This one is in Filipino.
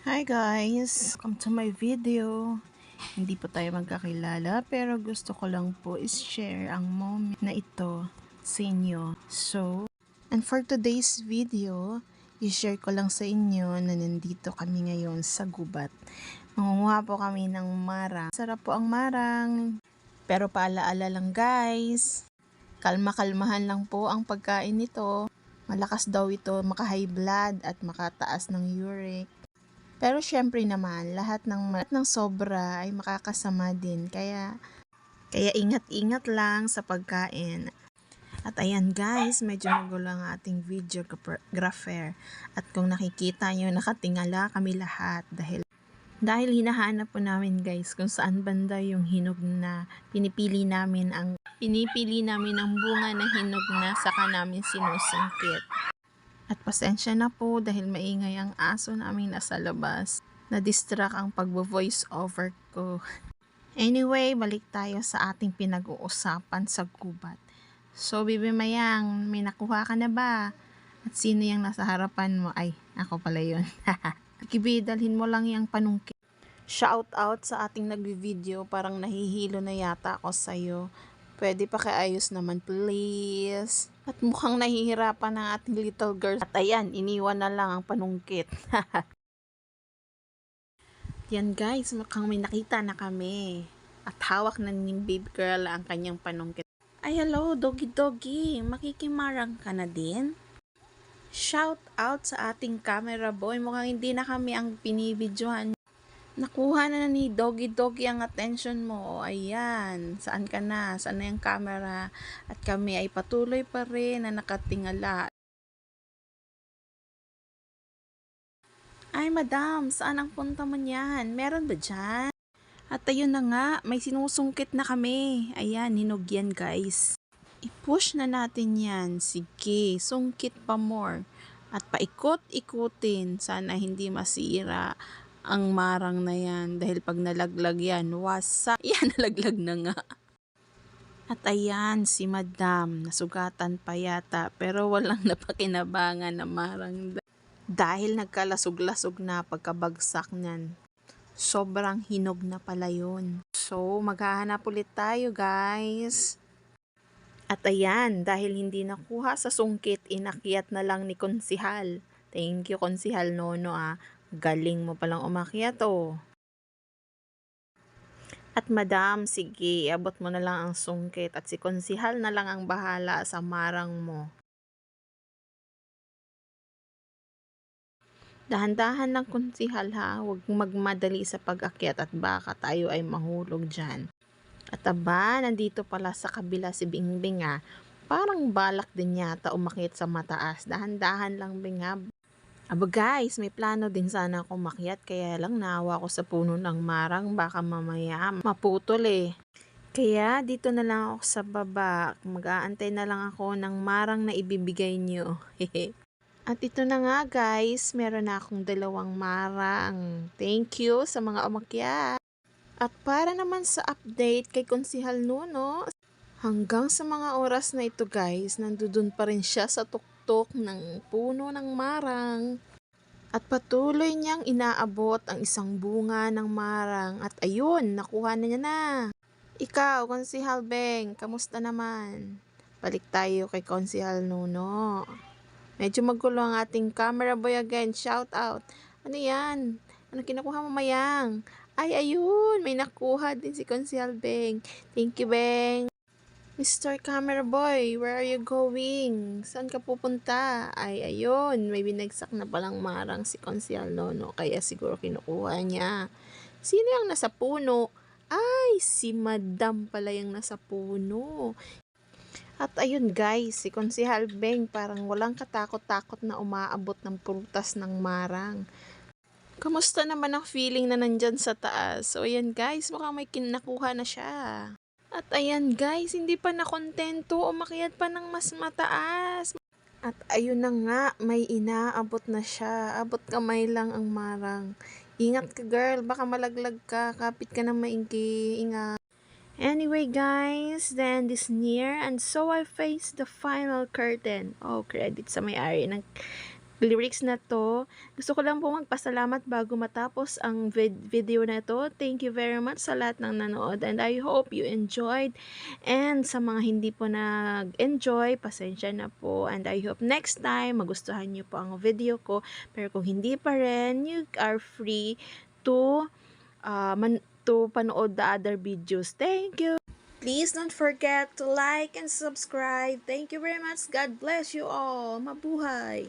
Hi guys! Welcome to my video. Hindi po tayo magkakilala pero gusto ko lang po is-share ang moment na ito sa inyo. And for today's video, i-share ko lang sa inyo na nandito kami ngayon sa gubat. Mangunguha po kami ng marang. Sarap po ang marang. Pero paalaala lang guys, kalma-kalmahan lang po ang pagkain nito. Malakas daw ito maka-high blood at makataas ng uric. Pero syempre naman, lahat ng sobra ay makakasama din. Kaya ingat-ingat lang sa pagkain. At ayan guys, medyo magulo ang ating videographer. At kung nakikita nyo, nakatingala kami lahat dahil hinahanap po namin guys kung saan banda yung hinog na pinipili namin ang bunga na hinog na saka namin sinusungkit. At pasensya na po dahil maingay ang aso namin nasa labas. Na-distract ang pagbo-voice over ko. Anyway, balik tayo sa ating pinag-uusapan sa gubat. So, Bibi Mayang, may nakuha ka na ba? At sino yung nasa harapan mo? Ay, ako pala yun. Kibi, dalhin mo lang yung panungkit. Shout out sa ating nagbi-video, parang nahihilo na yata ako sa'yo. Pwede pa kaayos naman please. At mukhang nahihirapan ang ating little girl. At ayan, iniwan na lang ang panungkit. Yan guys, mukhang may nakita na kami. At hawak na ni baby girl ang kanyang panungkit. Ay hello, doggy doggy. Makikimarang ka na din? Shout out sa ating camera boy. Mukhang hindi na kami ang pinibidyohan. Nakuha na ni Doggy Doggy ang attention mo. O, ayan. Saan ka na? Saan na yung camera? At kami ay patuloy pa rin na nakatingala. Ay, madam, saan ang punta mo niyan? Meron ba dyan? At ayun na nga, may sinusungkit na kami. Ayan, hinog yan guys. I-push na natin yan. Sige, sungkit pa more. At paikot-ikutin. Sana hindi masira ang marang na yan dahil pag nalaglag yan, wasa. Yan, nalaglag na nga. At ayan, si madam, nasugatan pa yata pero walang napakinabangan na marang dahil nagkalasog-lasog na pagkabagsak niyan. Sobrang hinog na pala yun. So, maghahanap ulit tayo guys. At ayan, dahil hindi nakuha sa sungkit, inakyat na lang ni Konsihal. Thank you Konsihal Nono Galing mo palang umakyat At madam, sige, abot mo na lang ang sungkit at si Konsihal na lang ang bahala sa marang mo. Dahan-dahan lang Konsihal huwag magmadali sa pag-akyat at baka tayo ay mahulog dyan. At aba, nandito pala sa kabila si Bingbing Parang balak din yata umakyat sa mataas. Dahan-dahan lang Bing Aba guys, may plano din sana ako umakyat kaya lang naawa ko sa puno ng marang baka mamaya maputol Kaya dito na lang ako sa baba. Mag-aantay na lang ako ng marang na ibibigay nyo. At ito na nga guys, meron na akong 2 marang. Thank you sa mga umakyat. At para naman sa update kay Konsihal Nuno, hanggang sa mga oras na ito guys, nandun pa rin siya sa tuktok ng puno ng marang. At patuloy niyang inaabot ang isang bunga ng marang. At ayun, nakuha na niya na. Ikaw, Konsihal Beng, kamusta naman? Balik tayo kay Konsihal Nuno. Medyo magulo ang ating camera boy again. Shout out. Ano yan? Ano kinukuha mo Mayang? Ay, ayun. May nakuha din si Konsihal Beng. Thank you, Beng. Mr. Camera Boy, where are you going? Saan ka pupunta? Ay, ayun. May binagsak na palang marang si Konsihal Nono. Kaya siguro kinukuha niya. Sino yung nasa puno? Ay, si Madam pala yung nasa puno. At ayun guys, si Konsihal Beng parang walang katakot-takot na umaabot ng prutas ng marang. Kamusta naman ang feeling na nandyan sa taas? So ayan guys, mukhang may kinakuha na siya. At ayan guys, hindi pa nakontento, umakyat pa ng mas mataas. At ayun na nga, may inaabot na siya. Abot kamay lang ang marang. Ingat ka girl, baka malaglag ka. Kapit ka na maigi. Ingat. Anyway guys, the end is near and so I face the final curtain. Oh, credit sa may-ari ng lyrics na to. Gusto ko lang po magpasalamat bago matapos ang video na to. Thank you very much sa lahat ng nanood and I hope you enjoyed. And sa mga hindi po nag-enjoy, pasensya na po. And I hope next time magustuhan niyo po ang video ko. Pero kung hindi pa rin, you are free to panood the other videos. Thank you! Please don't forget to like and subscribe. Thank you very much. God bless you all. Mabuhay!